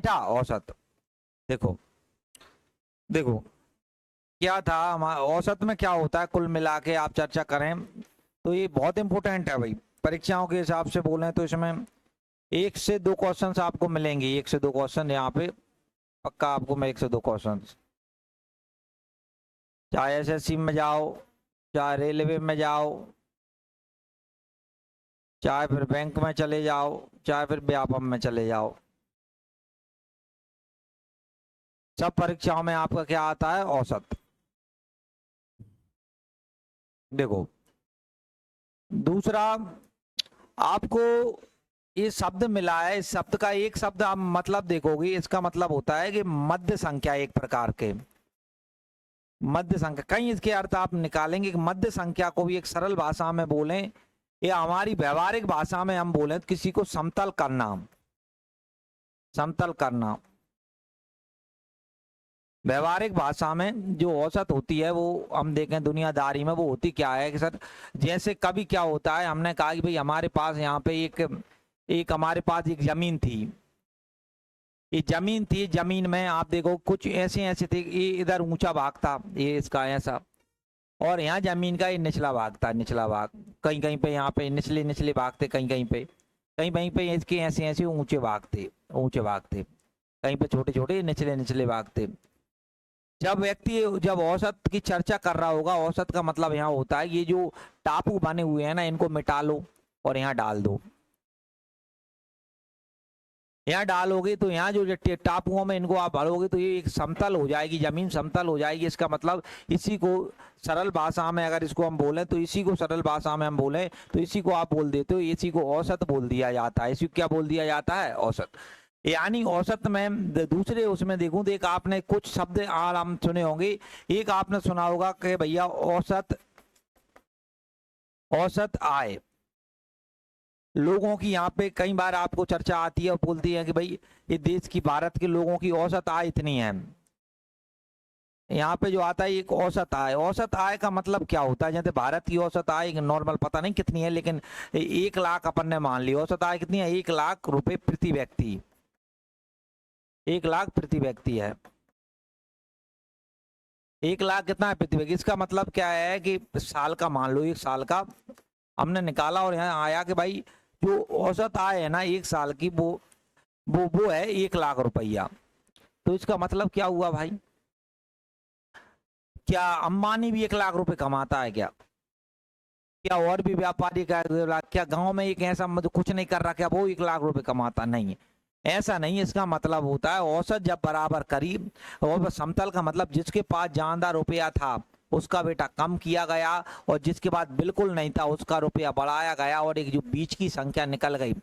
था औसत। देखो देखो क्या था औसत में क्या होता है, कुल मिला के आप चर्चा करें तो ये बहुत इंपॉर्टेंट है भाई। परीक्षाओं के हिसाब से बोलें तो इसमें 1 से 2 क्वेश्चंस आपको मिलेंगे, 1 से 2 क्वेश्चन यहाँ पे पक्का आपको मैं 1 से 2 क्वेश्चन, चाहे एसएससी में जाओ, चाहे रेलवे में जाओ, चाहे फिर बैंक में चले जाओ, चाहे फिर व्यापम में चले जाओ, सब परीक्षाओं में आपका क्या आता है, औसत। देखो दूसरा, आपको ये शब्द मिला है, इस शब्द का एक शब्द आप मतलब देखोगे, इसका मतलब होता है कि मध्य संख्या, एक प्रकार के मध्य संख्या। कई इसके अर्थ आप निकालेंगे कि मध्य संख्या को भी एक सरल भाषा में बोलें या हमारी व्यवहारिक भाषा में हम बोलें तो किसी को समतल करना, समतल करना। व्यवहारिक भाषा में जो औसत होती है वो हम देखें दुनियादारी में वो होती क्या है कि सर, जैसे कभी क्या होता है, हमने कहा कि भाई हमारे पास यहाँ पे एक हमारे पास एक जमीन थी, ये जमीन थी, जमीन में आप देखो कुछ ऐसे ऐसे थे, ये इधर ऊंचा भाग था, ये इसका ऐसा, और यहाँ जमीन का ये निचला भाग था, निचला भाग। कहीं कहीं पे यहाँ पे निचले निचले भाग थे, कहीं कहीं पे, कहीं कहीं पे इसके ऐसे ऐसे ऊंचे भाग थे, ऊंचे भाग थे, कहीं पे छोटे छोटे निचले निचले भाग थे। जब व्यक्ति जब औसत की चर्चा कर रहा होगा, औसत का मतलब यहाँ होता है ये जो टापू बने हुए हैं ना, इनको मिटा लो और यहाँ डाल दो। यहाँ डालोगे तो यहाँ जो टापुओं में इनको आप भरोगे तो ये एक समतल हो जाएगी, जमीन समतल हो जाएगी। इसका मतलब इसी को सरल भाषा में अगर इसको हम बोलें तो इसी को सरल भाषा में हम बोलें तो इसी को आप बोल देते हो, इसी को औसत बोल दिया जाता है। इसी को क्या बोल दिया जाता है, औसत। यानी औसत में दूसरे उसमें देखूं तो एक आपने कुछ शब्द आम सुने होंगे, एक आपने सुना होगा कि भैया औसत, औसत आय लोगों की। यहाँ पे कई बार आपको चर्चा आती है और बोलती है कि भाई ये देश की, भारत के लोगों की औसत आय इतनी है। यहाँ पे जो आता है एक औसत आय, औसत आय का मतलब क्या होता है, जैसे भारत की औसत आय नॉर्मल पता नहीं कितनी है, लेकिन 1 लाख अपन ने मान ली, औसत आय कितनी है, 1 लाख रुपए प्रति व्यक्ति, 1 लाख प्रति व्यक्ति है। 1 लाख कितना है प्रति व्यक्ति, इसका मतलब क्या है कि साल का मान लो, 1 साल का हमने निकाला और यहाँ आया कि भाई जो औसत आय है ना 1 साल की, वो है 1 लाख रुपया। तो इसका मतलब क्या हुआ भाई, क्या अंबानी भी 1 लाख रुपए कमाता है क्या, क्या और भी व्यापारी का, क्या गांव में एक ऐसा मतलब कुछ नहीं कर रहा क्या वो 1 लाख रुपए कमाता, नहीं है, ऐसा नहीं। इसका मतलब होता है औसत जब बराबर करीब, और समतल का मतलब जिसके पास ज्यादा रुपया था उसका बेटा कम किया गया, और जिसके पास बिल्कुल नहीं था उसका रुपया बढ़ाया गया, और एक जो बीच की संख्या निकल गई,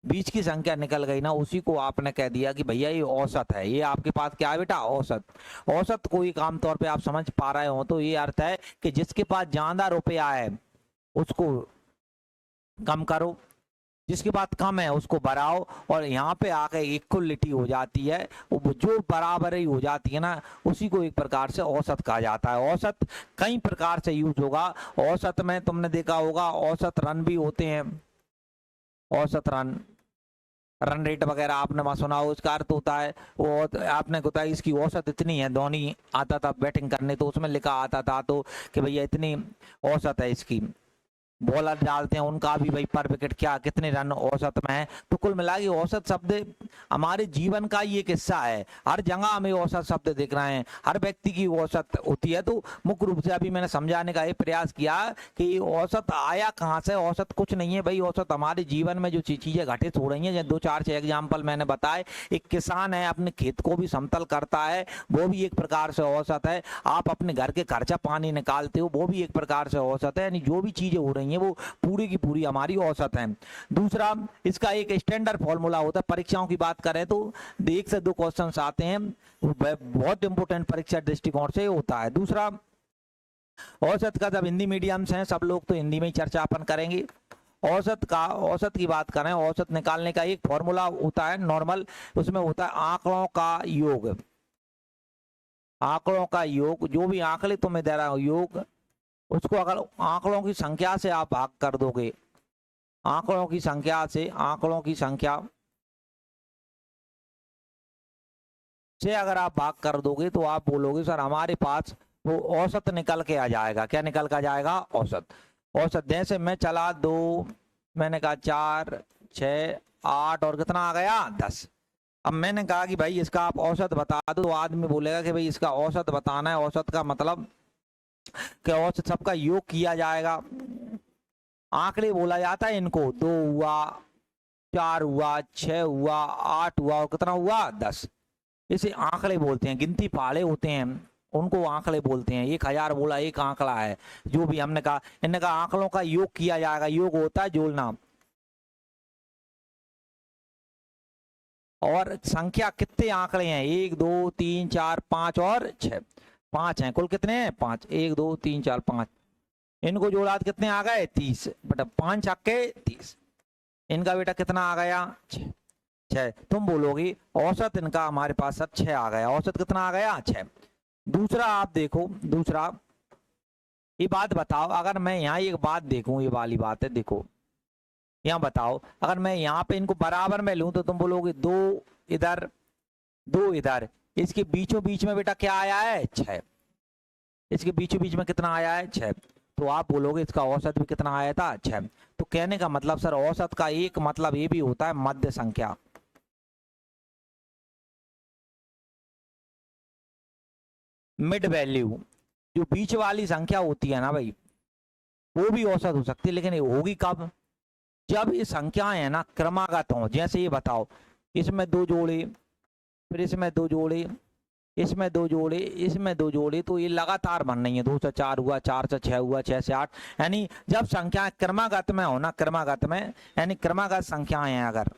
बीच की संख्या निकल गई ना, उसी को आपने कह दिया कि भैया ये औसत है। ये आपके पास क्या है बेटा, औसत। औसत को एक आम तौर पे आप समझ पा रहे हो तो ये अर्थ है कि जिसके पास ज्यादा रुपया है उसको कम करो, जिसके पास कम है उसको बढ़ाओ, और यहाँ पे आके इक्वलिटी हो जाती है, वो जो बराबर ही हो जाती है ना, उसी को एक प्रकार से औसत कहा जाता है। औसत कई प्रकार से यूज होगा। औसत में तुमने देखा होगा औसत रन भी होते हैं, औसत रन, रन रेट वगैरह आपने वहां सुना हो, उसका अर्थ होता है वो आपने बताया इसकी औसत इतनी है। धोनी आता था बैटिंग करने तो उसमें लिखा आता था तो कि भैया इतनी औसत है इसकी, बॉलर डालते हैं उनका भी भाई पर विकेट क्या कितने रन औसत में है। तो कुल मिला के औसत शब्द हमारे जीवन का ही एक हिस्सा है, हर जगह हमें औसत शब्द दिख रहे हैं, हर व्यक्ति की औसत होती है। तो मुख्य रूप से अभी मैंने समझाने का ये प्रयास किया कि औसत आया कहाँ से, औसत कुछ नहीं है भाई, औसत हमारे जीवन में जो चीजें घटित हो रही हैं, जैसे 2 4 6 एग्जाम्पल मैंने बताए। एक किसान है अपने खेत को भी समतल करता है, वो भी एक प्रकार से औसत है। आप अपने घर के खर्चा पानी निकालते हो, वो भी एक प्रकार से औसत है। यानी जो भी चीजें हो रही हैं वो पूरी की पूरी हमारी औसत है। दूसरा, इसका एक स्टैंडर्ड फॉर्मूला होता है, परीक्षाओं की बात करें तो 1 से 2 क्वेश्चंस आते हैं, बहुत इंपॉर्टेंट परीक्षा दृष्टिकोण से होता है। दूसरा, औसत का जब हिंदी मीडियम से हैं सब लोग तो हिंदी में ही चर्चा अपन करेंगे। औसत की बात करें, औसत निकालने का एक फॉर्मूला होता है नॉर्मल, उसमें होता है आंकड़ों का योग, आंकड़ों का योग, जो भी आंकड़े तुम्हें दे रहा हो योग, उसको अगर आंकड़ों की संख्या से आप भाग कर दोगे, आंकड़ों की संख्या से, आंकड़ों की संख्या से अगर आप भाग कर दोगे तो आप बोलोगे सर हमारे पास वो औसत निकल के आ जाएगा। क्या निकल के आ जाएगा? औसत। औसत जैसे मैं चला 2, मैंने कहा 4, 6, 8 और कितना आ गया? 10। अब मैंने कहा कि भाई इसका आप औसत बता दो, तो आदमी बोलेगा कि भाई इसका औसत बताना है। औसत का मतलब कि औसत सबका योग किया जाएगा। आंकड़े बोला जाता है इनको। 2 हुआ, 4 हुआ, 6 हुआ, 8 हुआ और कितना हुआ? 10। इसे आंकड़े बोलते हैं। गिनती पाले होते हैं उनको आंकड़े बोलते हैं। 1000 बोला एक आंकड़ा है। जो भी हमने कहा, इनने कहा आंकड़ों का योग किया जाएगा। योग होता है जोड़ना। और संख्या कितने आंकड़े हैं? 1, 2, 3, 4, 5 और 6। 5 हैं कुल। कितने हैं? 5। 1, 2, 3, 4, 5। इनको जोड़ा तो कितने आ गए? 30। बेटा 5 छक्के 30। इनका बेटा कितना आ गया? 6। 6। तुम बोलोगी औसत इनका हमारे पास सर 6 आ गया। औसत कितना आ गया? 6। दूसरा आप देखो, दूसरा ये बात बताओ, अगर मैं यहाँ एक बात देखूं, ये वाली बात है, देखो यहाँ बताओ, अगर मैं यहाँ पे इनको बराबर में लूं तो तुम बोलोगे 2 इधर 2 इधर, इसके बीचों बीच में बेटा क्या आया है? 6। इसके बीचों बीच में कितना आया है? 6। तो आप बोलोगे इसका औसत भी कितना आया था? 6। तो कहने का मतलब सर औसत का एक मतलब ये भी होता है मध्य संख्या। Mid value. जो बीच वाली संख्या होती है ना भाई, वो भी औसत हो सकती है, लेकिन ये होगी कब? जब ये संख्याएं है ना क्रमागत हो। जैसे ये बताओ, इसमें 2 जोड़े, फिर इसमें 2 जोड़े, इसमें 2 जोड़े, इसमें 2 जोड़े, तो ये लगातार बन रही है। 2 से 4 हुआ, 4 से 6 हुआ, 6 से 8। यानी जब संख्या क्रमागत में हो ना, क्रमागत में, यानी क्रमागत संख्याएं हैं अगर,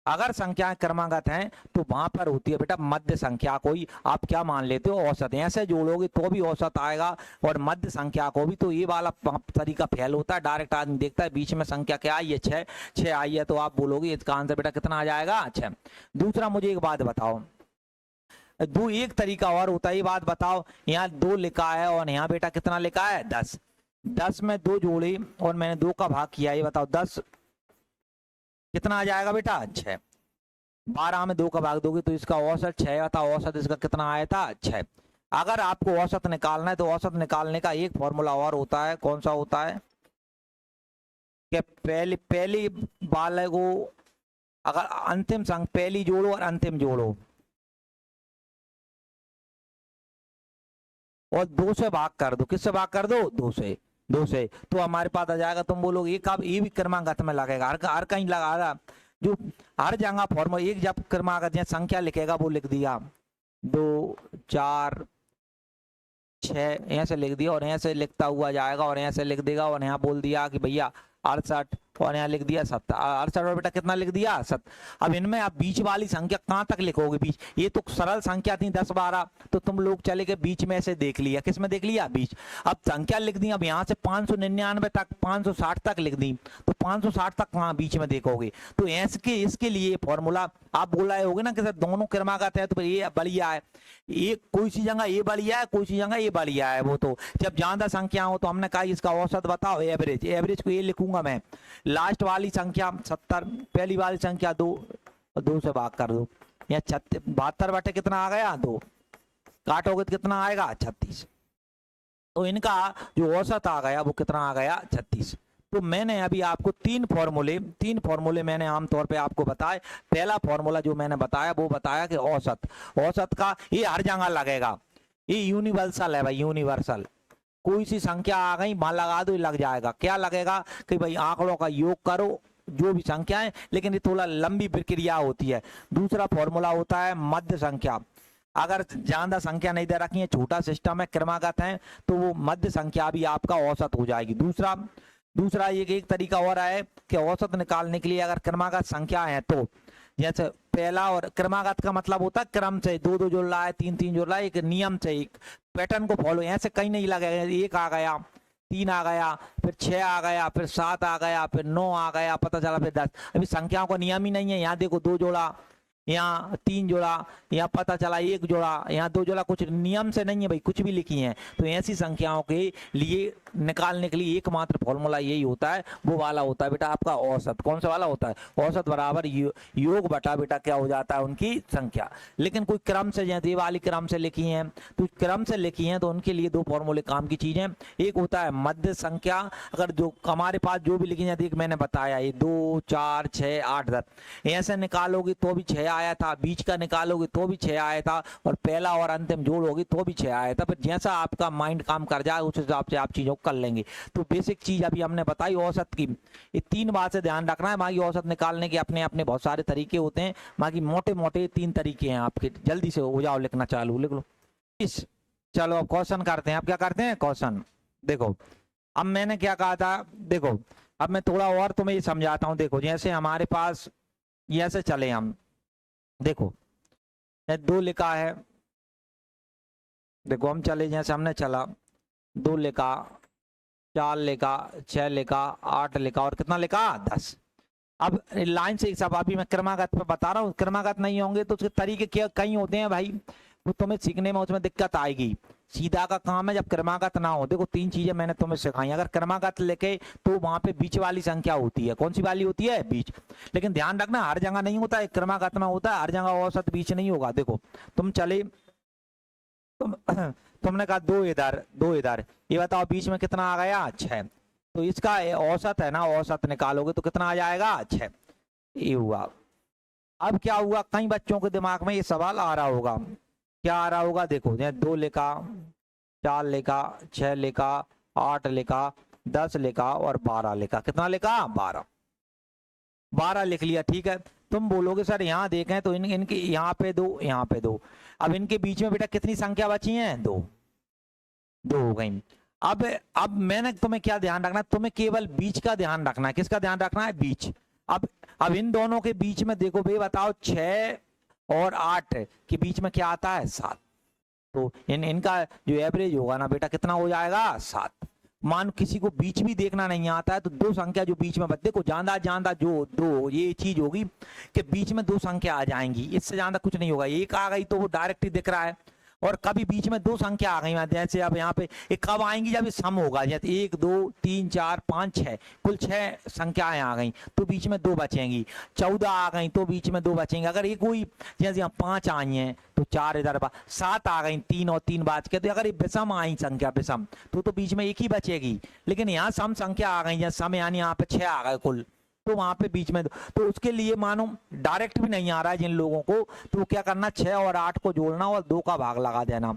अगर संख्याएं क्रमागत हैं तो वहां पर होती है बेटा मध्य संख्या। कोई आप क्या मान लेते हो? औसत। ऐसे जोड़ोगे तो भी औसत आएगा, और मध्य संख्या को भी। तो ये वाला तरीका फेल होता है। डायरेक्ट आदमी देखता है बीच में संख्या क्या आई है? 6। 6 आई है, तो आप बोलोगे इसका आंसर बेटा कितना आ जाएगा? 6। दूसरा मुझे एक बात बताओ, एक तरीका और होता है। ये बात बताओ, यहाँ 2 लिखा है और यहाँ बेटा कितना लिखा है? 10। 10 में 2 जोड़े और मैंने 2 का भाग किया। ये बताओ 10 कितना आ जाएगा बेटा? 6। 12 में 2 का भाग दोगे तो इसका औसत 6 आता। औसत इसका कितना आया था? 6। अगर आपको औसत निकालना है तो औसत निकालने का एक फॉर्मूला और होता है। कौन सा होता है? कि पहली वाले को अगर अंतिम संख्या, पहली जोड़ो और अंतिम जोड़ो और 2 से भाग कर दो। किससे भाग कर दो? 2 से। 2 से तो हमारे पास आ जाएगा। तुम बोलोगे एक अब ये भी क्रमागत में लगेगा, हर कहीं लगा रहा। जो हर जगह फॉर्मूला एक जब क्रमागत या संख्या लिखेगा वो लिख दिया 2, 4, 6, यहाँ से लिख दिया और यहाँ से लिखता हुआ जाएगा और यहाँ से लिख देगा और यहाँ बोल दिया कि भैया 68 और यहाँ लिख दिया 70। 68 और बेटा कितना लिख दिया? 70। अब इनमें आप बीच वाली संख्या कहाँ तक लिखोगे? बीच, ये तो सरल संख्या थी 10, 12, तो तुम लोग चले गए बीच में से देख लिया। किस में देख लिया? बीच। अब संख्या लिख दी। अब यहाँ से 599 तक, 560 तक लिख दी, तो 560 तक कहाँ बीच में देखोगे? तो इसके लिए फॉर्मूला आप बोल रहे होगे ना कि सर दोनों क्रमागत है तो फिर ये बढ़िया है। ये कोई सी जगह ये बढ़िया है, कोई सी जगह ये बढ़िया है। वो तो जब ज्यादा संख्या हो तो हमने कहा इसका औसत बताओ, एवरेज। एवरेज को ये लिखूंगा मैं, लास्ट वाली संख्या 70, पहली वाली संख्या 2, 2 से भाग कर दो। या 72 बटे कितना आ गया? 2। काटोगे तो कितना आएगा? 36। तो इनका जो औसत आ गया वो कितना आ गया? 36। तो मैंने अभी आपको 3 फॉर्मूले मैंने आमतौर पे आपको बताए। पहला फॉर्मूला जो मैंने बताया वो बताया कि औसत का ये हर जगह लगेगा। ये यूनिवर्सल है भाई, यूनिवर्सल। कोई सी संख्या आ गई वहां लगा दो, लग जाएगा। क्या लगेगा? कि भाई आंकड़ों का योग करो, जो भी संख्या है, लेकिन ये थोड़ा लंबी प्रक्रिया होती है। दूसरा फॉर्मूला होता है मध्य संख्या। अगर ज्यादा संख्या नहीं दे रखी है, छोटा सिस्टम है, क्रमागत है, तो वो मध्य संख्या भी आपका औसत हो जाएगी। दूसरा एक तरीका और है कि औसत निकालने के लिए अगर क्रमागत संख्या है तो, जैसे पहला, और क्रमागत का मतलब होता है क्रम से, 2 2 जोड़ रहा है, 3 3 जोड़ रहा है, एक नियम से, एक पैटर्न को फॉलो। ऐसे कहीं नहीं लगेगा 1 आ गया, 3 आ गया, फिर 6 आ गया, फिर 7 आ गया, फिर 9 आ गया, पता चला फिर 10। अभी संख्याओं का नियम ही नहीं है। यहाँ देखो 2 जोड़ा, यहाँ 3 जोड़ा, यहाँ पता चला 1 जोड़ा, यहाँ 2 जोड़ा, कुछ नियम से नहीं है भाई, कुछ भी लिखी है। तो ऐसी संख्याओं के लिए निकालने के लिए एकमात्र फॉर्मूला यही होता है, वो वाला होता है बेटा आपका औसत। कौन सा वाला होता है? औसत बराबर योग बटा बेटा क्या हो जाता है, उनकी संख्या। लेकिन कोई क्रम से, जैसे ये वाली क्रम से लिखी है, तो क्रम से लिखी है तो उनके लिए 2 फॉर्मूले काम की चीजें। एक होता है मध्य संख्या, अगर जो हमारे पास जो भी लिखी है, देख मैंने बताया ये 2 4 6 8 10, ऐसे निकालोगे तो भी 6 आया था, बीच का निकालोगे तो भी 6 आया था, और पहला और अंतिम जोड़ोगे तो भी 6 आया था। फिर जैसा आपका माइंड काम कर जाए उस हिसाब से आप चीजों को कर लेंगे। तो बेसिक चीज अभी हमने बताई औसत की, ये 3 बात से ध्यान रखना है। बाकी औसत निकालने के अपने अपने बहुत सारे तरीके होते हैं, बाकी मोटे मोटे 3 तरीके हैं आपके। जल्दी से हो जाओ, लिखना चालू लिख लो। चलो अब क्वेश्चन करते हैं। अब क्या करते हैं? क्वेश्चन। देखो अब मैंने क्या कहा था, देखो अब मैं थोड़ा और तुम्हें ये समझाता हूँ। देखो जैसे हमारे पास ऐसे चले हम, देखो 2 लिखा है, देखो हम चले जैसे हमने चला, 2 लिखा, 4 लिखा, 6 लिखा, 8 लिखा, और कितना लिखा? 10। अब लाइन से सब अभी मैं क्रमागत पे बता रहा हूँ, क्रमागत नहीं होंगे तो उसके तरीके क्या कई होते हैं भाई, वो तुम्हें सीखने में उसमें दिक्कत आएगी। सीधा का काम है जब क्रमागत ना हो। देखो 3 चीजें मैंने तुम्हें सिखाई, अगर क्रमागत लेके तो वहां पे बीच वाली संख्या होती है। कौन सी वाली होती है? बीच। लेकिन ध्यान रखना हर जगह नहीं होता है, क्रमागत में होता है, हर जगह औसत बीच नहीं होगा। देखो तुम चले, तुमने कहा 2 इधर 2 इधर, ये बताओ बीच में कितना आ गया? 6। तो इसका औसत है ना, औसत निकालोगे तो कितना आ जाएगा? 6। ये हुआ। अब क्या हुआ, कई बच्चों के दिमाग में ये सवाल आ रहा होगा, क्या आ रहा होगा? देखो 2 लिखा, 4 लिखा, 6 लिखा, 8 लिखा, 10 लिखा और 12 लिखा। कितना लिखा? 12। 12 लिख लिया, ठीक है। तुम बोलोगे सर यहाँ देखें तो इनके यहाँ पे 2, यहाँ पे 2, अब इनके बीच में बेटा कितनी संख्या बची है? 2 हो गई। अब मैंने तुम्हें क्या ध्यान रखना है, तुम्हें केवल बीच का ध्यान रखना है। किसका ध्यान रखना है? बीच। अब इन दोनों के बीच में देखो भाई, बताओ 6 और 8 के बीच में क्या आता है? 7। तो इनका जो एवरेज होगा ना बेटा कितना हो जाएगा? 7। मान किसी को बीच भी देखना नहीं आता है तो 2 संख्या जो बीच में देखो, ज्यादा जो 2 ये चीज होगी कि बीच में 2 संख्या आ जाएंगी, इससे ज्यादा कुछ नहीं होगा। एक आ गई तो वो डायरेक्ट ही दिख रहा है, और कभी बीच में 2 संख्या आ गई, जैसे अब यहाँ पे एक कब आएंगी जब ये सम होगा, जैसे 1 2 3 4 5 6, कुल 6 संख्याएं आ गई तो बीच में 2 बचेंगी। 14 आ गई तो बीच में 2 बचेंगे। अगर ये कोई जैसे यहाँ 5 आई हैं तो 4 इधर, 7 आ गई, 3 और 3 बच के, तो अगर ये विषम आई संख्या, विषम, तो बीच में 1 ही बचेगी। लेकिन यहाँ सम संख्या आ गई, जैसे सम यानी यहाँ पे 6 आ गए कुल, तो वहां पे बीच में तो उसके लिए मानो डायरेक्ट भी नहीं आ रहा है जिन लोगों को, तो क्या करना, 6 और 8 को जोड़ना और 2 का भाग लगा देना।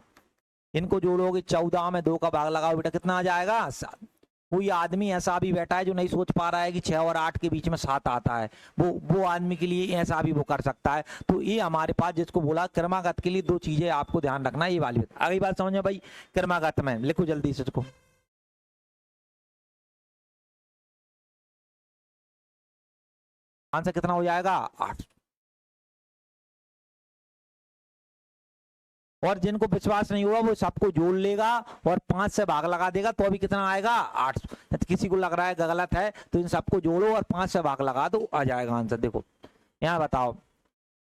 इनको जोड़ोगे 14 में 2 का भाग लगाओ बेटा कितना आ जाएगा? 7। कोई आदमी ऐसा भी बैठा है जो नहीं सोच पा रहा है कि 6 और 8 के बीच में 7 आता है, वो आदमी के लिए ऐसा भी वो कर सकता है। तो ये हमारे पास जिसको बोला क्रमागत के लिए 2 चीजें आपको ध्यान रखना है, ये वाली। अगली बात समझ में भाई, क्रमागत में लिखो जल्दी से इसको। आंसर कितना हो जाएगा? 8। और जिनको विश्वास नहीं हुआ वो सबको जोड़ लेगा और 5 से भाग लगा देगा तो अभी कितना आएगा? 8। किसी को लग रहा है गलत है तो इन सबको जोड़ो और 5 से भाग लगा दो, आ जाएगा आंसर। देखो यहाँ बताओ,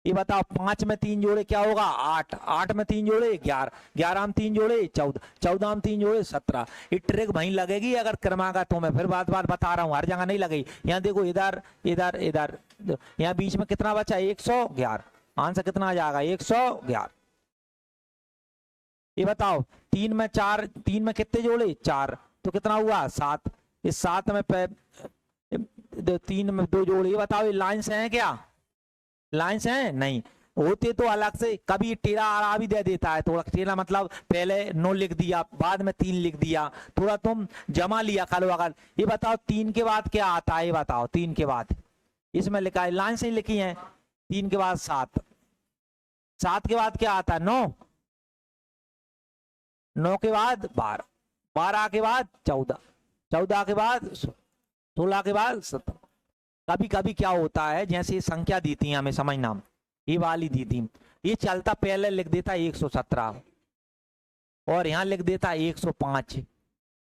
ये बताओ 5 में 3 जोड़े क्या होगा? 8। 8 में 3 जोड़े 11। 11 में 3 जोड़े 14। 14 में 3 जोड़े 17। ये ट्रिक वहीं लगेगी अगर क्रमागतों में, फिर बात बता रहा हूँ, हर जगह नहीं लगेगी। यहाँ देखो इधर इधर इधर, यहाँ बीच में कितना बचा? 111। आंसर कितना आ जाएगा? 111। ये बताओ 3 में 4, 3 में कितने जोड़े? 4, तो कितना हुआ? 7। इस 7 में 3 में 2 जोड़े, ये बताओ ये लाइन से है क्या? लाइन से है नहीं होते तो अलग से, कभी टेढ़ा आड़ा भी दे देता है, थोड़ा टेढ़ा मतलब पहले 9 लिख दिया बाद में 3 लिख दिया, थोड़ा तुम जमा लिया करो। अगर ये बताओ 3 के बाद क्या आता है? ये बताओ 3 के बाद, इसमें लिखा है लाइन से ही लिखी है, 3 के बाद 7, 7 के बाद क्या आता है? 9, 9 के बाद 12, 12 के बाद 14, 14 के बाद 16 के बाद 17। कभी कभी क्या होता है, जैसे संख्या दी थी हमें समझना, ये वाली दी थी, ये चलता पहले लिख देता 117 और यहाँ लिख देता 105,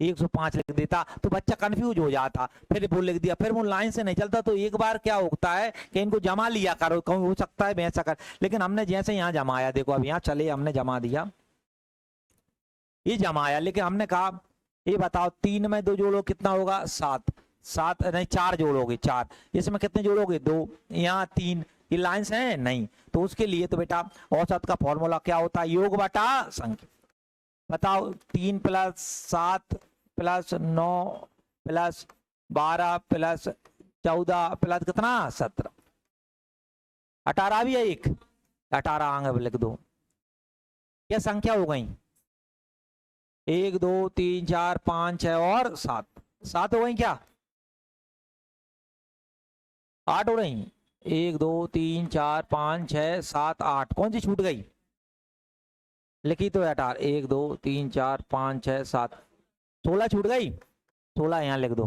105 लिख देता तो बच्चा कंफ्यूज हो जाता, फिर वो लिख दिया, फिर वो लाइन से नहीं चलता। तो एक बार क्या होता है कि इनको जमा लिया करो, हो सकता है वैसा कर, लेकिन हमने जैसे यहाँ जमाया, देखो अब यहाँ चले हमने जमा दिया, ये जमाया, लेकिन हमने कहा ये बताओ 3 में 2 जोड़ो कितना होगा 7, 7 नहीं 4 जोड़ोगे 4, इसमें कितने जोड़ोगे 2, यहाँ 3, ये लाइन्स हैं नहीं। तो उसके लिए तो बेटा औसत का फॉर्मूला क्या होता है, योग बटा संख्या। बताओ 3 + 7 + 9 + 12 + 14 + कितना 17, 18 भी है एक, 18 आगे लिख दो। क्या संख्या हो गई 1 2 3 4 5 6 और 7, 7 हो गई क्या, 8 हो रही, 1 2 3 4 5 6 7 8, कौन सी छूट गई, लिखी तो 18, 1 2 3 4 5 6 7, 16 छूट गई, 16 यहाँ लिख दो।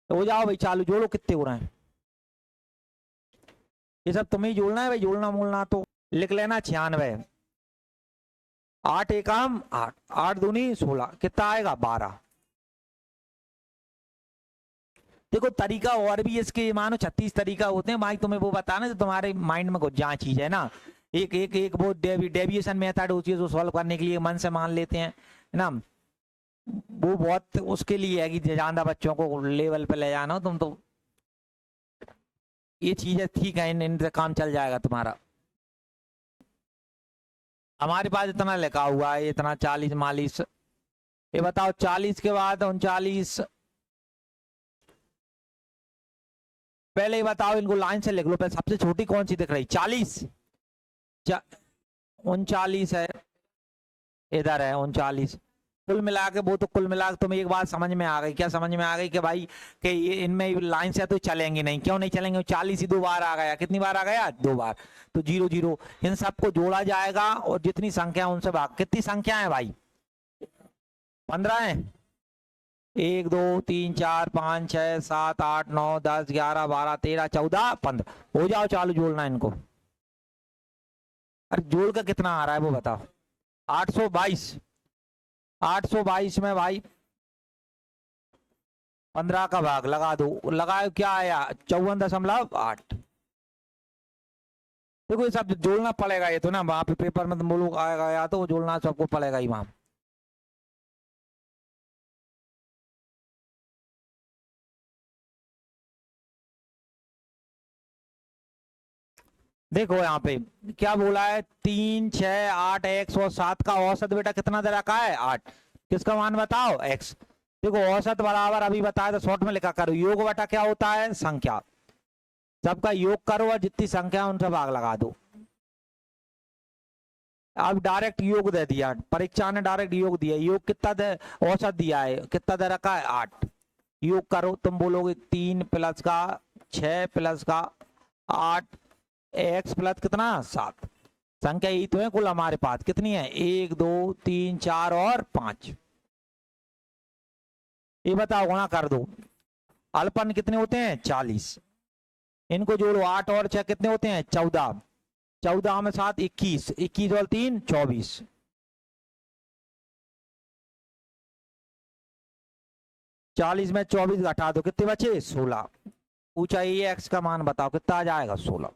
तो हो जाओ भाई चालू, जोड़ो कितने हो रहे हैं, ये सब तुम्हें ही जोड़ना है भाई, जोड़ना मोड़ना तो लिख लेना 96, 8 एकम 8, 8 दूनी 16, कितना आएगा 12। देखो तरीका और भी इसके मानो 36 तरीका होते हैं भाई, तुम्हें वो बताना जो तुम्हारे माइंड में कुछ जहाँ चीज है ना, एक एक एक वो डेविएशन मेथड होती है जो सॉल्व करने के लिए मन से मान लेते हैं ना, वो बहुत उसके लिए है कि ज्यादा बच्चों को लेवल पे ले जाना हो तुम, तो ये चीजें ठीक है, इनसे काम चल जाएगा तुम्हारा। हमारे पास इतना लिखा हुआ है, इतना 40 42, ये बताओ 40 के बाद 39, पहले ही बताओ इनको लाइन से लिख लो, पहले सबसे छोटी कौन सी दिख रही 40, 39 है, इधर है 39, कुल मिला के वो तो कुल मिला के तुम्हें एक बात समझ में आ गई, क्या समझ में आ गई कि भाई कि ये इनमें लाइन से तो चलेंगे नहीं, क्यों नहीं चलेंगे, 40 ही 2 बार आ गया, कितनी बार आ गया 2 बार, तो 0 0, इन सबको जोड़ा जाएगा और जितनी संख्या उनसे भाग, कितनी संख्या है भाई 15 है, 1 2 3 4 5 6 7 8 9 10 11 12 13 14 15, हो जाओ चालू जोड़ना इनको। अरे जोड़ का कितना आ रहा है वो बताओ, 822, 822 में भाई 15 का भाग लगा दो, लगाओ क्या आया 54.8। देखो ये सब जोड़ना पड़ेगा, ये तो ना वहां पे पेपर में तो बोलो आएगा या तो जोड़ना सबको पड़ेगा ही वहां। देखो यहाँ पे क्या बोला है, 3 6 8 x और 7 का औसत बेटा कितना दे रखा है 8, किसका मान बताओ x। देखो औसत बराबर अभी बताया तो शॉर्ट में लिखा करो, योग बटा क्या होता है संख्या, सबका योग करो और जितनी संख्या उनसे भाग लगा दो। अब डायरेक्ट योग दे दिया, परीक्षा ने डायरेक्ट योग दिया, योग कितना दे, औसत दिया है कितना दे रखा है 8, योग करो तुम बोलोगे 3 + का 6 + का 8 x + कितना 7, संख्या यही तो है कुल हमारे पास, कितनी है 1 2 3 4 और 5, ये बताओ गुणा कर दो, अल्पन कितने होते हैं 40, इनको जोड़ो 8 और 6 कितने होते हैं 14, 14 में 7 21, 21 और 3 24, 40 में 24 घटा दो कितने बचे 16, पूछा ये x का मान बताओ कितना आ जाएगा 16।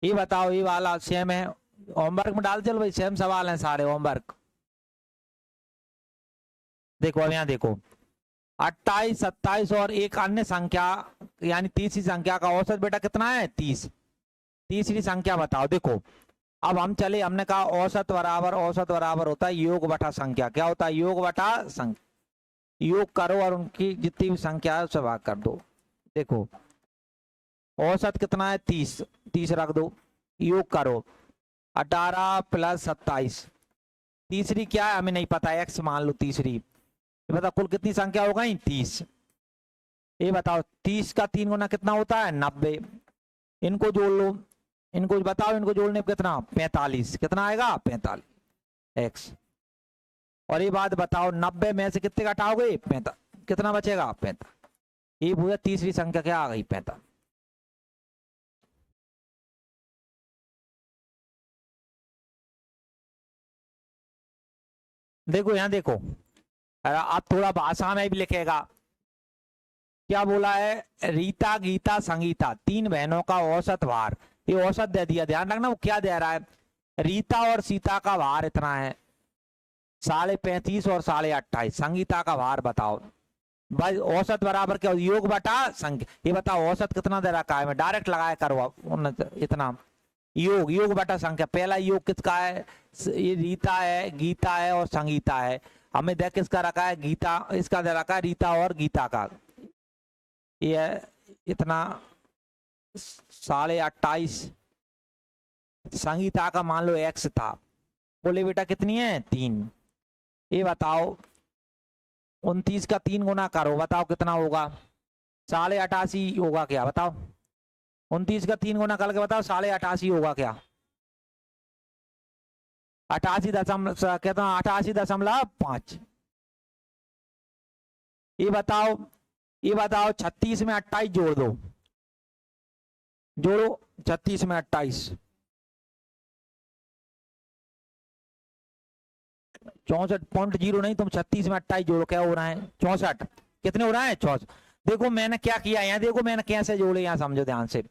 ये बताओ ये वाला सेम है, होमवर्क में डाल चलो भाई, सेम सवाल है सारे होमवर्क। देखो अब यहाँ देखो 28 27 और एक अन्य संख्या यानी तीसरी संख्या का औसत बेटा कितना है 30, तीसरी संख्या बताओ। देखो अब हम चले, हमने कहा औसत बराबर होता है योग बटा संख्या, क्या होता है योग बटा संख्या, योग करो और उनकी जितनी भी संख्या है उससे भाग कर दो। देखो औसत कितना है 30, 30 रख दो, योग करो 18 + 27, तीसरी क्या है हमें नहीं पता, x मान लो तीसरी, ये बताओ कुल कितनी संख्या हो गई 30, ये बताओ 30 का 3 गुना कितना होता है 90, इनको जोड़ लो, इनको बताओ, इनको जोड़ने पर कितना 45, कितना आएगा 45 x, और ये बात बताओ 90 में से कितने घटाओगे 45, कितना बचेगा 45, ये पूरा तीसरी संख्या क्या आ गई 45। देखो यहाँ देखो, आप थोड़ा भाषा में भी लिखेगा। क्या बोला है, रीता गीता संगीता 3 बहनों का औसत भार, ये औसत दे दिया, ध्यान रखना वो क्या दे रहा है। रीता और सीता का भार इतना है 35.5 और 28.5, संगीता का भार बताओ भाई। औसत बराबर क्या, योग बटा संख्या, ये बताओ औसत कितना दे रखा है, मैं डायरेक्ट लगाया करो इतना, योग बटा संख्या। पहला योग किसका है, ये रीता है, गीता है और संगीता है। हमें देख किसका रखा है, गीता, इसका दे रखा है रीता और गीता का, ये है इतना 28.5। संगीता का मान लो x था, बोले बेटा कितनी है 3। ये बताओ 29 का 3 गुना करो, बताओ कितना होगा, 88.5 होगा क्या, बताओ 29 का 3 गुना करके बताओ 88.5 होगा क्या, 88.5। ये बताओ 36 में 28 जोड़ दो, जोड़ो 36 में 28, 64.0 नहीं, तुम 36 में 28 जोड़ो, क्या हो रहा है 64, कितने हो रहा है 64। देखो मैंने क्या किया यहाँ, देखो मैंने कैसे जोड़े यहाँ, समझो ध्यान से।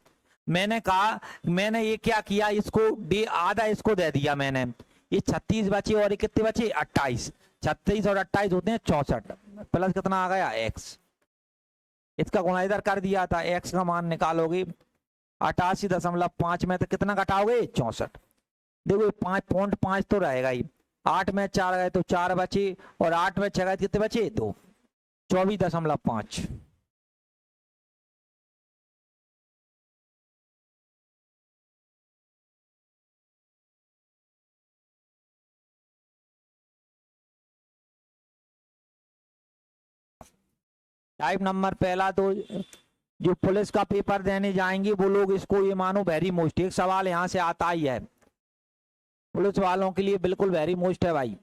मैंने कहा, मैंने ये क्या किया, इसको आधा इसको दे दिया मैंने, ये 36 बचे और ये कितने बचे 28, 36 और 28 होते हैं 64, प्लस कितना आ गया x, इसका गुणा इधर कर दिया था, x का मान निकालोगे 88.5 में तो कितना घटाओगे 64। देखो 5.5 तो रहेगा ही, 8 में 4 गए तो 4 बचे, और 8 में 6 गए कितने बचे 2, 24.5। टाइप नंबर पहला, तो जो पुलिस का पेपर देने जाएंगे वो लोग इसको ये मानो वेरी मोस्ट, एक सवाल यहाँ से आता ही है, पुलिस वालों के लिए बिल्कुल वेरी मोस्ट है भाई।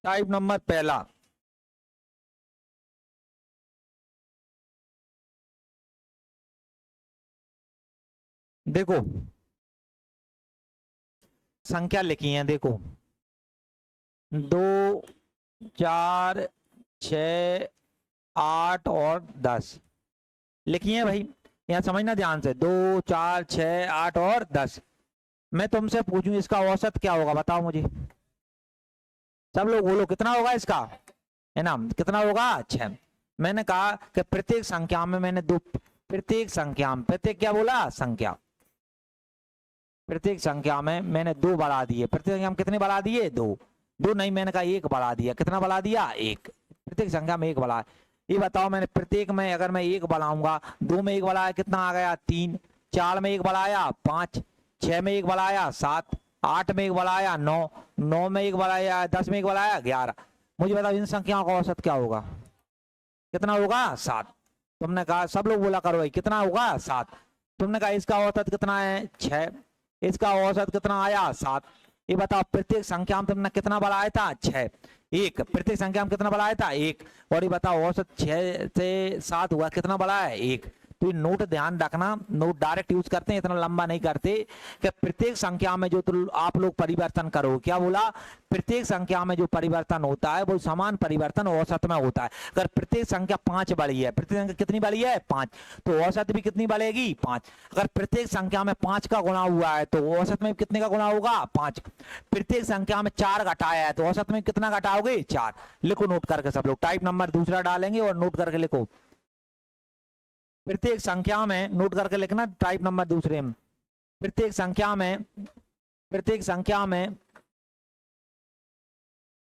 टाइप नंबर पहला, देखो संख्या लिखी है, देखो 2 4 6 8 और 10 लिखी है भाई, यहाँ समझना ध्यान से, 2 4 6 8 और 10। मैं तुमसे पूछूं इसका औसत क्या होगा, बताओ मुझे, सब लोग बोलो कितना होगा इसका, है ना, कितना होगा 6। मैंने कहा कि प्रत्येक संख्या में मैंने दो, प्रत्येक संख्या में, प्रत्येक क्या बोला संख्या, प्रत्येक संख्या में मैंने 2 बढ़ा दिए, प्रत्येक संख्या में कितने बढ़ा दिए 2, 2 नहीं मैंने कहा 1 बढ़ा दिया, कितना बढ़ा दिया 1, प्रत्येक संख्या में 1 बढ़ा। ये बताओ मैंने प्रत्येक में अगर मैं 1 बढ़ाऊंगा, 2 में 1 बढ़ाया कितना आ गया 3, 4 में 1 बढ़ाया 5, 6 में 1 बढ़ाया 7, 8 में 1 बढ़ाया 9, 9 में 1 बढ़ाया 10 में 1 बढ़ाया 11। मुझे बताओ इन संख्याओं का औसत क्या होगा, कितना होगा 7। तुमने कहा, सब लोग बोला करो भाई कितना होगा 7। तुमने कहा इसका औसत कितना है 6, इसका औसत कितना आया 7। ये बताओ प्रत्येक संख्या में तुमने कितना बढ़ाया था 6, 1, प्रत्येक संख्या में कितना बढ़ाया था 1, और ये बताओ औसत 6 से 7 हुआ, कितना बढ़ा है 1। तो ये नोट ध्यान रखना, नोट डायरेक्ट यूज करते हैं, इतना लंबा नहीं करते, कि प्रत्येक संख्या में जो तो आप लोग परिवर्तन करो, क्या बोला, प्रत्येक संख्या में जो परिवर्तन होता है वो समान परिवर्तन औसत में होता है। अगर प्रत्येक संख्या 5 बढ़ी है, प्रत्येक संख्या कितनी बढ़ी है 5, तो औसत भी कितनी बढ़ेगी 5। अगर प्रत्येक संख्या में 5 का गुणा हुआ है तो औसत में कितने का गुणा होगा 5। प्रत्येक संख्या में 4 घटाया है तो औसत में कितना घटाओगे 4। लिखो नोट करके सब लोग, टाइप नंबर दूसरा डालेंगे और नोट करके लिखो, प्रत्येक संख्या में नोट करके लिखना, टाइप नंबर दूसरे में, प्रत्येक संख्या में, प्रत्येक संख्या में,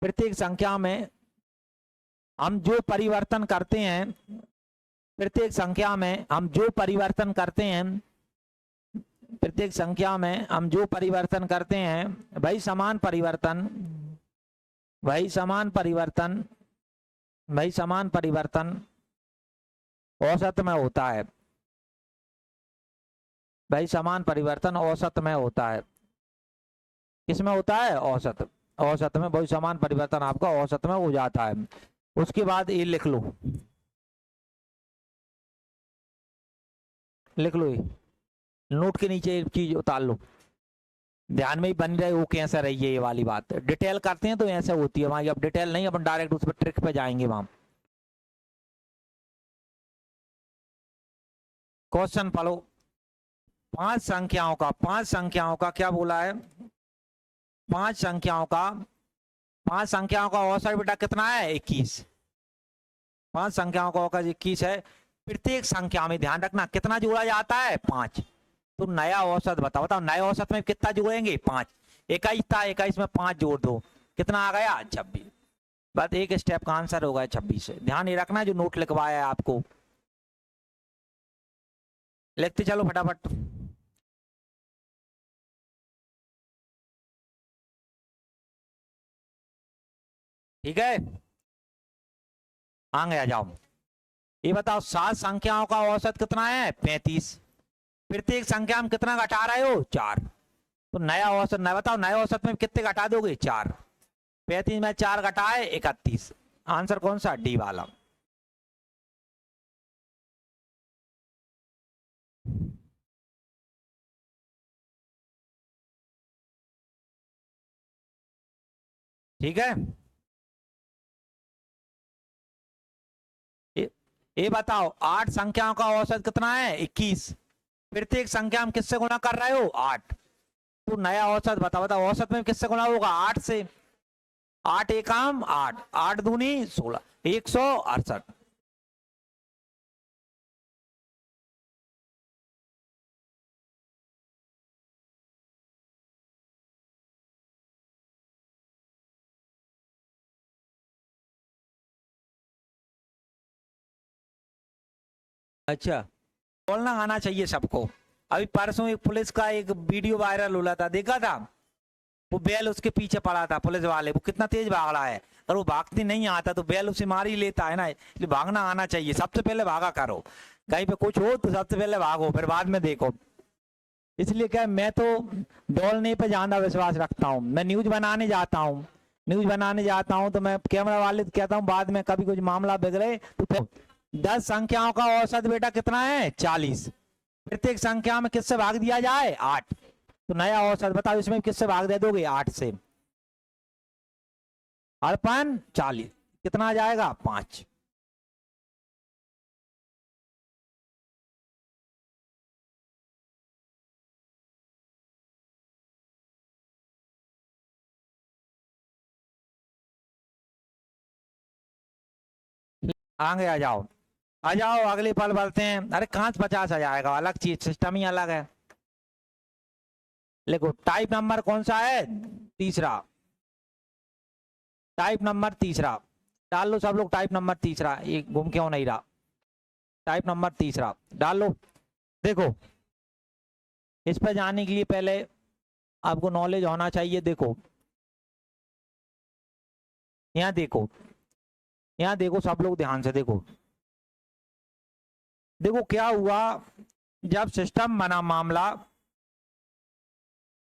प्रत्येक संख्या में हम जो परिवर्तन करते हैं, प्रत्येक संख्या में हम जो परिवर्तन करते हैं, प्रत्येक संख्या में हम जो परिवर्तन करते हैं भाई समान परिवर्तन, भाई समान परिवर्तन, भाई समान परिवर्तन औसत में होता है, भाई समान परिवर्तन औसत में होता है, किसमें होता है औसत, औसत में, भाई समान परिवर्तन आपका औसत में हो जाता है। उसके बाद ये लिख लो, लिख लो, ये नोट के नीचे एक चीज उतार लो, ध्यान में ही बन रहे वो कैसे रही है ये वाली बात। डिटेल करते हैं तो ऐसे होती है वहां, अब डिटेल नहीं, अपन डायरेक्ट उस पर ट्रिक पे जाएंगे वहां। क्वेश्चन पढ़ो, पांच संख्याओं का क्या बोला है, पांच संख्याओं का औसत बेटा कितना है 21। पांच संख्याओं का औसत 21 है। प्रत्येक संख्या में ध्यान रखना कितना जोड़ा जाता है 5। तो नया औसत बताओ नए औसत में कितना जोड़ेंगे 5। 21 था, 21 में 5 जोड़ दो, कितना आ गया 26। बस एक स्टेप का आंसर होगा 26। ध्यान ये रखना जो नोट लिखवाया है आपको, लिखते चलो फटाफट। ठीक है, आगे आ जाओ। ये बताओ 7 संख्याओं का औसत कितना है 35। प्रत्येक संख्या में कितना घटा रहे हो 4। तो नया औसत नया बताओ, नए औसत में कितने घटा दोगे 4। 35 में 4 घटाए 31। आंसर कौन सा डी वाला। ठीक है, ये बताओ 8 संख्याओं का औसत कितना है 21। प्रत्येक संख्या में किससे गुणा कर रहे हो 8। तो नया औसत बताओ औसत में किससे गुणा होगा 8 से। 8 एकम 8, 8 दूनी 16, 168। अच्छा, बोलना आना चाहिए सबको। अभी परसों एक पुलिस का एक वीडियो वायरल हो रहा था, देखा था। वो बैल उसके पीछे पड़ा था, पुलिस वाले, वो कितना तेज भाग रहा है। अगर वो भागते नहीं आता तो बैल उसे मार ही लेता है ना, इसलिए भागना आना चाहिए। सबसे पहले भागा करो, कहीं पे कुछ हो तो सबसे पहले भागो, फिर बाद में देखो। इसलिए क्या, मैं तो दौड़ने पे ज्यादा विश्वास रखता हूँ। मैं न्यूज बनाने जाता हूँ तो मैं कैमरा वाले को कहता हूँ बाद में कभी कुछ मामला बिगड़े तो फिर 10 संख्याओं का औसत बेटा कितना है 40। प्रत्येक संख्या में किससे भाग दिया जाए 8। तो नया औसत बताओ इसमें किससे भाग दे दोगे 8 से। अर्पण 40 कितना आ जाएगा 5। आगे आ जाओ अगले पल बढ़ते हैं। अरे कहां से 50 आ जाएगा, अलग चीज, सिस्टम ही अलग है। देखो टाइप नंबर कौन सा है तीसरा, टाइप नंबर तीसरा डाल लो सब लोग। टाइप नंबर तीसरा, ये घूम क्यों नहीं रहा, टाइप नंबर तीसरा डाल लो। देखो इस पर जाने के लिए पहले आपको नॉलेज होना चाहिए। देखो यहाँ देखो, यहाँ देखो सब लोग ध्यान से देखो। देखो क्या हुआ, जब सिस्टम बना मामला,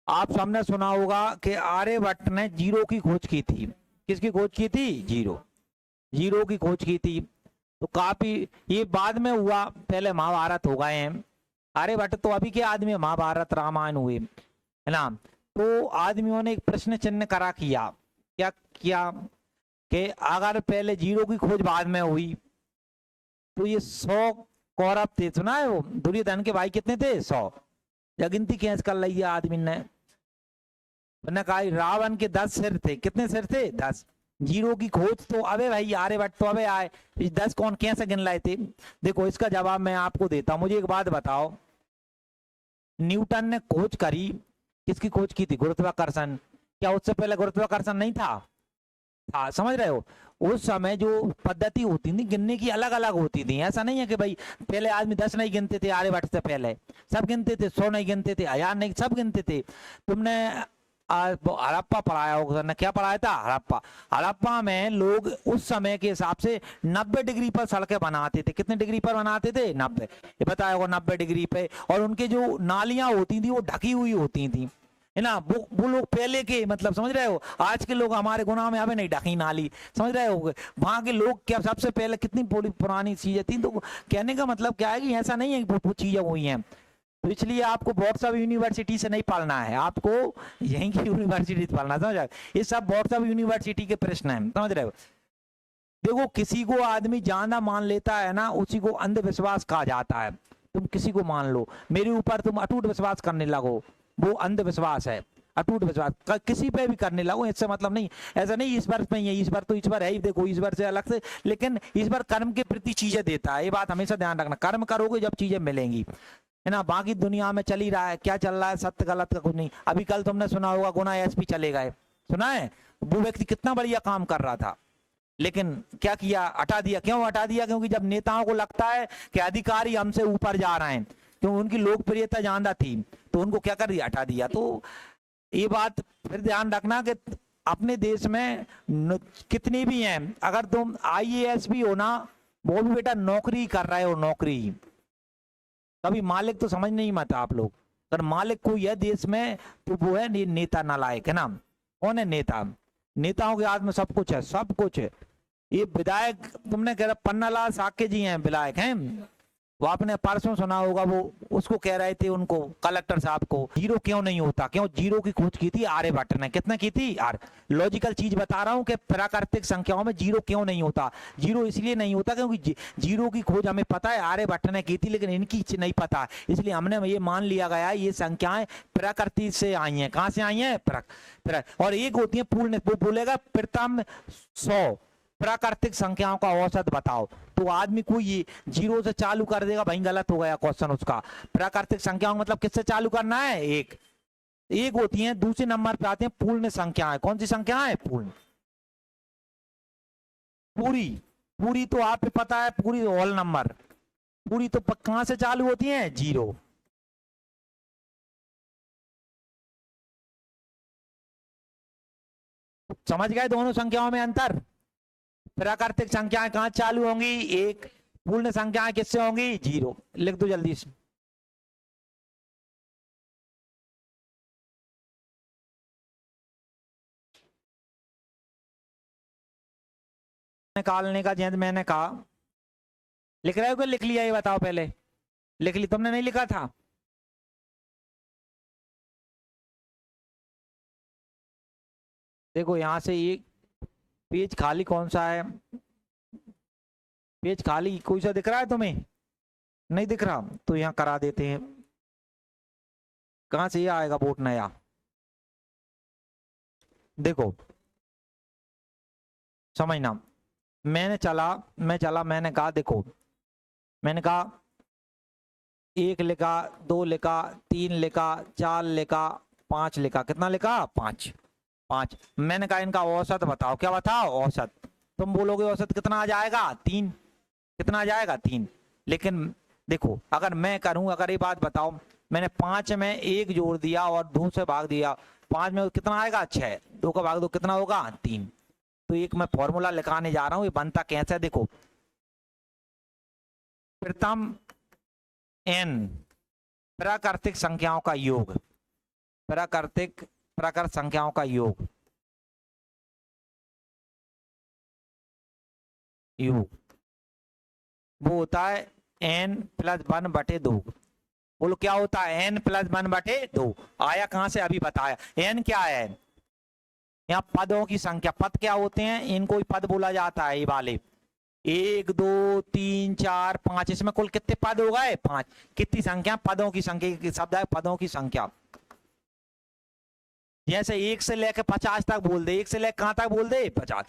आप सबने सुना होगा कि आर्यभट्ट ने जीरो की खोज की थी। किसकी खोज की थी, जीरो की खोज की थी। तो काफी ये बाद में हुआ, पहले महाभारत हो गए हैं। आर्यभट्ट तो अभी के आदमी, महाभारत रामायण हुए है ना। तो आदमियों ने एक प्रश्न चिन्ह करा किया, क्या किया कि अगर पहले जीरो की खोज बाद में हुई तो ये 100 कौरव थे, सुना है वो दुर्योधन के भाई कितने थे 100। या गिनती कैसे कर ली है आदमी ने, कहा रावण के 10 सिर थे, कितने सिर थे 10। जीरो की खोज तो अबे भाई आर्यभट्ट तो अबे आए, 10 कौन कैसे गिन लाए थे। देखो इसका जवाब मैं आपको देता हूं। मुझे एक बात बताओ, न्यूटन ने खोज करी, किसकी खोज की थी, गुरुत्वाकर्षण। क्या उससे पहले गुरुत्वाकर्षण नहीं था, था, समझ रहे हो। उस समय जो पद्धति होती थी गिनने की अलग अलग होती थी। ऐसा नहीं है कि भाई पहले आदमी 10 नहीं गिनते थे, आर्यभट्ट से पहले सब गिनते थे, 100 नहीं गिनते थे, 1000 नहीं, सब गिनते थे। तुमने हड़प्पा पढ़ाया होगा ना, क्या पढ़ाया था हड़प्पा। हड़प्पा में लोग उस समय के हिसाब से 90 डिग्री पर सड़कें बनाते थे। कितने डिग्री पर बनाते थे 90, ये बताया होगा 90 डिग्री पे। और उनके जो नालियां होती थी वो ढकी हुई होती थी। है ना। वो लोग पहले के, मतलब समझ रहे हो, आज के लोग हमारे गुनाह में अबे नहीं ढकी नाली, समझ रहे हो। वहां के लोग क्या सबसे पहले कितनी पुरानी चीजें थी। तो कहने का मतलब क्या है कि ऐसा नहीं है कि वो चीजें हुई हैं। तो इसलिए आपको व्हाट्सएप यूनिवर्सिटी से नहीं पढ़ना है, आपको यहीं की यूनिवर्सिटी से पढ़ना, समझ रहे हो। ये सब व्हाट्सएप यूनिवर्सिटी के प्रश्न है, समझ रहे हो। देखो किसी को आदमी ज्यादा मान लेता है ना, उसी को अंधविश्वास कहा जाता है। तुम किसी को मान लो, मेरे ऊपर तुम अटूट विश्वास करने लगो, वो अंधविश्वास है। अटूट विश्वास किसी पे भी करने लगो, इससे मतलब नहीं, ऐसा नहीं ईश्वर पे ही है, ईश्वर तो ईश्वर है ही, देखो ईश्वर से अलग से, लेकिन ईश्वर कर्म के प्रति चीजें देता है, ये बात हमेशा ध्यान रखना। कर्म करोगे जब चीजें मिलेंगी, है ना। बाकी दुनिया में चल ही रहा है, क्या चल रहा है, सत्य गलत का कुछ नहीं। अभी कल तुमने सुना होगा गुना एसपी चले गए, सुना है। वो व्यक्ति कितना बढ़िया काम कर रहा था, लेकिन क्या किया, हटा दिया। क्यों हटा दिया? क्योंकि जब नेताओं को लगता है कि अधिकारी हमसे ऊपर जा रहे हैं, क्यों उनकी लोकप्रियता ज्यादा थी, तो उनको क्या कर दिया, हटा दिया। तो ये बात फिर ध्यान रखना कि अपने देश में कितनी भी हैं, अगर तुम आईएएस भी हो ना, वो भी बेटा नौकरी कर रहे हो, नौकरी। कभी मालिक तो समझ नहीं मत आप लोग, अगर मालिक कोई है देश में तो वो है नेता नालायक, है ना। कौन है नेता? नेताओं के हाथ में सब कुछ है, सब कुछ है। ये विधायक तुमने कह रहा पन्नालाल साक्य जी हैं, विधायक हैं, वो आपने परसों सुना होगा, वो उसको कह रहे थे उनको, कलेक्टर साहब को, जीरो क्यों नहीं होता। क्यों? जीरो की खोज की थी आर्यभट्ट ने। कितने की थी? लॉजिकल चीज बता रहा हूं कि प्राकृतिक संख्याओं में जीरो क्यों नहीं होता। जीरो इसलिए नहीं होता क्योंकि जीरो की खोज हमें पता है आर्यभट्ट ने की थी, लेकिन इनकी नहीं पता, इसलिए हमने ये मान लिया गया है ये संख्याएं प्रकृति से आई हैं। कहां से आई हैं? और एक होती है पूर्ण, वो बोलेगा प्रथम 100 प्राकृतिक संख्याओं का औसत बताओ, तो आदमी कोई ये जीरो से चालू कर देगा, भाई गलत हो गया क्वेश्चन उसका। प्राकृतिक संख्याओं मतलब किससे चालू करना है? एक। एक होती है, दूसरे नंबर पे आते हैं पूर्ण संख्याएं। कौन सी संख्या है? पूर्ण। पूरी, पूरी तो आप पता है, पूरी होल नंबर। पूरी तो कहां से चालू होती है? जीरो। समझ गए दोनों संख्याओं में अंतर? प्राकृतिक संख्याएं कहां चालू होंगी? एक। पूर्ण संख्याएं किससे होंगी? जीरो। लिख दो जल्दी से। निकालने का जैसे मैंने कहा, लिख रहे हो कि लिख लिया? ये बताओ पहले। लिख ली? तुमने नहीं लिखा था? देखो यहां से एक पेज खाली कौन सा है? पेज खाली कोई सा दिख रहा है तुम्हें? नहीं दिख रहा तो यहाँ करा देते हैं। कहां से ये आएगा वोट नया? देखो समझना, मैंने कहा देखो, मैंने कहा एक लिखा, दो लिखा, तीन लिखा, चार लिखा, पांच लिखा। कितना लिखा? पांच। पांच। मैंने कहा इनका औसत बताओ। क्या बताओ? औसत। तुम बोलोगे औसत कितना आ जाएगा? 3। कितना आ जाएगा? 3। लेकिन देखो अगर मैं करूं, अगर ये बात बताओ, मैंने 5 में 1 जोड़ दिया और 2 से भाग दिया, 5 में कितना आएगा? 6। 2 का भाग 2 कितना होगा? 3। तो एक मैं फॉर्मूला लिखाने जा रहा हूं, ये बनता कैसे? देखो प्रथम n प्राकृतिक संख्याओं का योग, प्राकृत संख्याओं का योग, वो होता है n+1/2। बोलो क्या होता है? n+1/2। आया कहां से? अभी बताया। n क्या है? यहाँ पदों की संख्या। पद क्या होते हैं? इनको ही पद बोला जाता है, ये वाले 1 2 3 4 5। इसमें कुल कितने पद हो गए? 5। कितनी संख्या? पदों की संख्या। शब्द है पदों की संख्या। जैसे 1 से लेकर 50 तक बोल दे, 1 से लेकर कहां तक बोल दे? 50।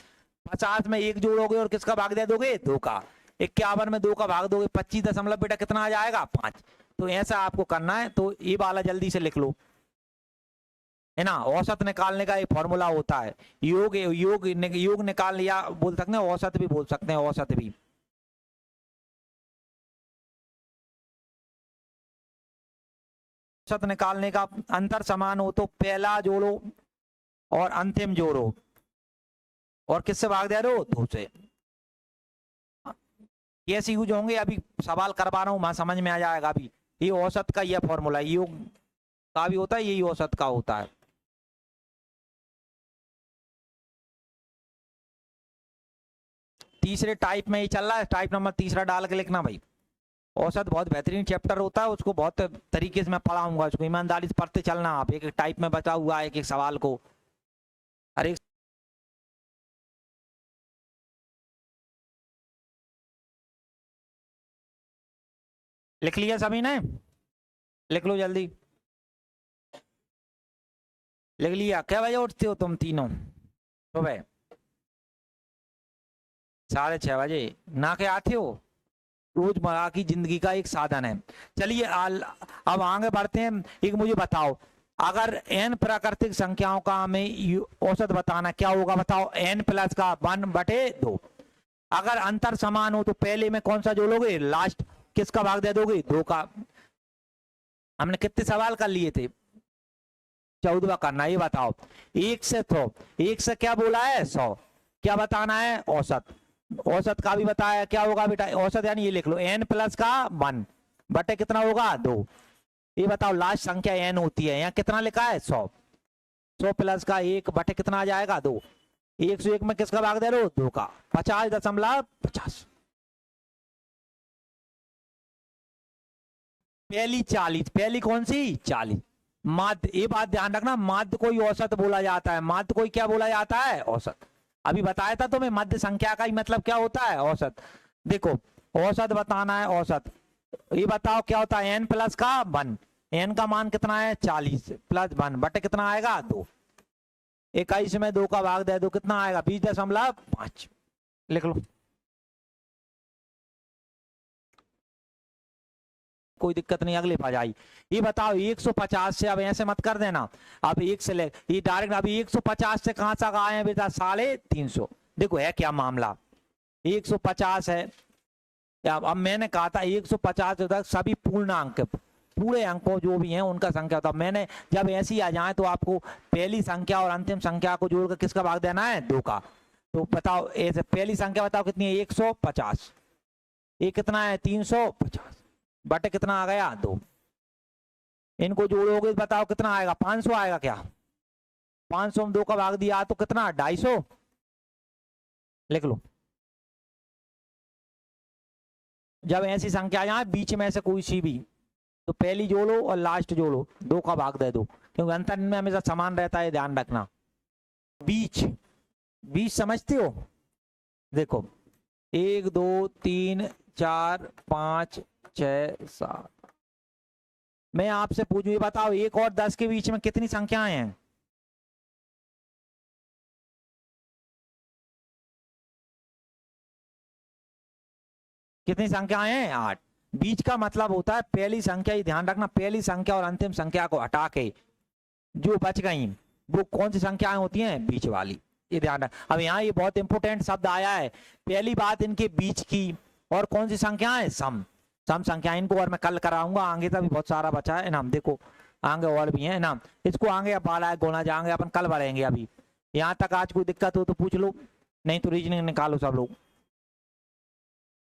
50 में 1 जोड़ोगे और किसका भाग दे दोगे? 2 का। 51 में 2 का भाग दोगे, 25 दशमलव बेटा कितना आ जाएगा? 5। तो ऐसा आपको करना है, तो ये वाला जल्दी से लिख लो, है ना। औसत निकालने का एक फॉर्मूला होता है, योग निकाल लिया बोल सकते हैं, औसत भी बोल सकते हैं, औसत भी। औसत निकालने का अंतर समान हो तो पहला जोड़ो और अंतिम जोड़ो, और किससे भाग दे रहे हो? 2 से। कैसे यूज होंगे अभी सवाल करवा रहा हूं, वहां समझ में आ जाएगा। अभी ये औसत का यह फॉर्मूला, योग का भी होता है, यही औसत का होता है। तीसरे टाइप में ही चल रहा है, टाइप नंबर तीसरा डाल के लिखना भाई। औसत बहुत बेहतरीन चैप्टर होता है, उसको बहुत तरीके से मैं पढ़ाऊंगा, उसको ईमानदारी से पढ़ते चलना आप। एक एक टाइप में बचा हुआ है एक एक सवाल को, हर एक। लिख लिया सभी ने? लिख लो जल्दी। लिख लिया? क्या बजे उठते हो तुम तीनों सुबह? 6:30 बजे। ना के आते हो? रोजमर्रा की जिंदगी का एक साधन है। चलिए अब आगे बढ़ते हैं। एक मुझे बताओ, अगर n प्राकृतिक संख्याओं का हमें औसत बताना, क्या होगा बताओ? n प्लस का 1/2। अगर अंतर समान हो तो पहले में कौन सा जोड़ोगे? लास्ट किसका भाग दे दोगे? 2 का। हमने कितने सवाल कर लिए थे? 14वां करना। ये बताओ, 1 से तो 1 से क्या बोला है? 100। क्या बताना है? औसत। औसत का भी बताया, क्या होगा बेटा? औसत यानी ये लिख लो, n प्लस का 1 बटे कितना होगा? 2। ये बताओ, लास्ट संख्या n होती है, यहाँ कितना लिखा है? 100। 100 प्लस का 1 बटे कितना आ जाएगा? 2। 101 में किसका भाग दे दो? 2 का। 50.50। पहली 40, पहली कौन सी? 40। माध्य, ये बात ध्यान रखना, माध्य कोई औसत बोला जाता है, माध्य कोई क्या बोला जाता है? औसत। अभी बताया था तुम्हें, मध्य संख्या का ही मतलब क्या होता है? औसत। देखो, औसत बताना है, औसत। ये बताओ क्या होता है? n प्लस का 1। n का मान कितना है? 40 प्लस 1 बटे कितना आएगा? 2। 21 में 2 का भाग दे दो, कितना आएगा? 20.5। लिख लो। कोई दिक्कत नहीं, अगले पा जाई। ये बताओ, 150 से, अब ऐसे मत कर देना, अब 1 से ले, ये डायरेक्ट अभी 150 से कहां तक आए हैं बेटा? 350। देखो है क्या मामला, 150 है। अब मैंने कहा था 150 तक सभी पूर्णांक, पूरे अंकों जो भी हैं उनका संख्या होता है। मैंने जब ऐसी आ जाए तो आपको पहली संख्या और अंतिम संख्या को जोड़कर किसका भाग देना है? 2 का। तो बताओ, ऐसे पहली संख्या बताओ कितनी है? 150। ये कितना है? 350 बटे कितना आ गया? 2। इनको जोड़ोगे बताओ कितना आएगा? 500 आएगा क्या? 500 में 2 का भाग दिया तो कितना? 250। लिख लो। जब ऐसी संख्या आ जाए बीच में से कोई सी भी, तो पहली जोड़ो और लास्ट जोड़ो, 2 का भाग दे दो, क्योंकि अंतर में हमेशा समान रहता है, ध्यान रखना। बीच, बीच समझते हो? देखो, 1 2 3 4 5 6 7। मैं आपसे पूछूं, ये बताओ 1 और 10 के बीच में कितनी संख्याएं हैं? कितनी संख्याएं हैं? 8। बीच का मतलब होता है पहली संख्या, ही ध्यान रखना, पहली संख्या और अंतिम संख्या को हटा के जो बच गई वो कौन सी संख्याएं होती हैं? बीच वाली। ये ध्यान रख। अब यहाँ ये बहुत इंपोर्टेंट शब्द आया है, पहली बात इनके बीच की, और कौन सी संख्याएं? सम। सम संख्या, इनको और मैं कल कराऊंगा, आगे तक भी बहुत सारा बचा है इनाम। देखो आगे और भी है इनाम, इसको आगे अब बाला गोना जाएंगे अपन, कल बढ़ेंगे। अभी यहाँ तक आज कोई दिक्कत हो तो पूछ लो, नहीं तो रीजनिंग निकालो सब लोग।